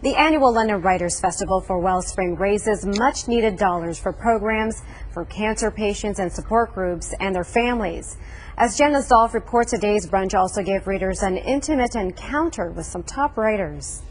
The annual London Writers' Festival for Wellspring raises much-needed dollars for programs for cancer patients and support groups and their families. As Janice Dolph reports, today's brunch also gave readers an intimate encounter with some top writers.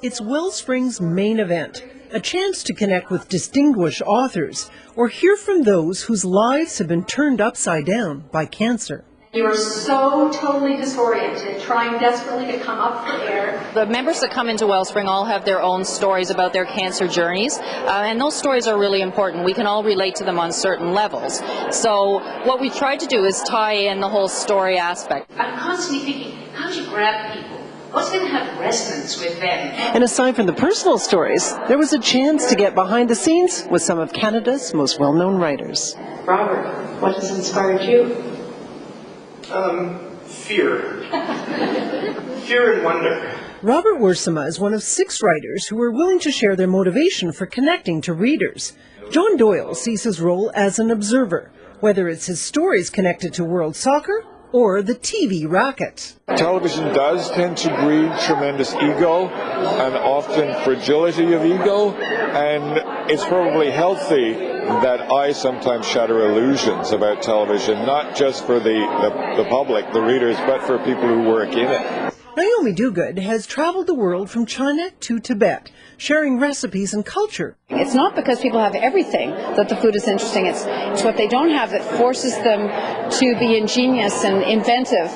It's Wellspring's main event, a chance to connect with distinguished authors or hear from those whose lives have been turned upside down by cancer. You are so totally disoriented, trying desperately to come up for air. The members that come into Wellspring all have their own stories about their cancer journeys, and those stories are really important. We can all relate to them on certain levels. So what we tried to do is tie in the whole story aspect. I'm constantly thinking, how do you grab people? What's going to have resonance with them? And aside from the personal stories, there was a chance to get behind the scenes with some of Canada's most well-known writers. Robert, what has inspired you? Fear. Fear and wonder. Robert Wursema is one of 6 writers who were willing to share their motivation for connecting to readers. John Doyle sees his role as an observer, whether it's his stories connected to world soccer or the TV racket. Television does tend to breed tremendous ego and often fragility of ego, and it's probably healthy that I sometimes shatter illusions about television, not just for the public, the readers, but for people who work in it. Naomi Duguid has traveled the world from China to Tibet, sharing recipes and culture. It's not because people have everything that the food is interesting. It's what they don't have that forces them to be ingenious and inventive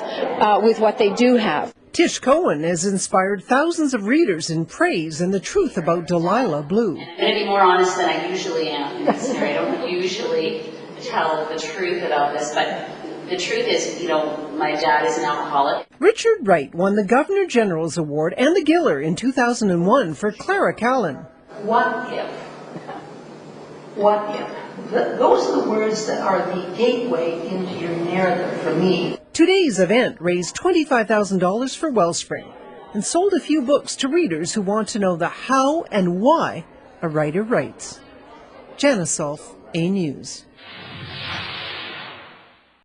with what they do have. Tish Cohen has inspired thousands of readers in praise and the truth about Delilah Blue. I'm going to be more honest than I usually am in this story. I don't usually tell the truth about this, but the truth is, my dad is an alcoholic. Richard Wright won the Governor General's Award and the Giller in 2001 for Clara Callan. What if? What if? Those are the words that are the gateway into your narrative for me. Today's event raised $25,000 for Wellspring and sold a few books to readers who want to know the how and why a writer writes. Janice Dolph, A News.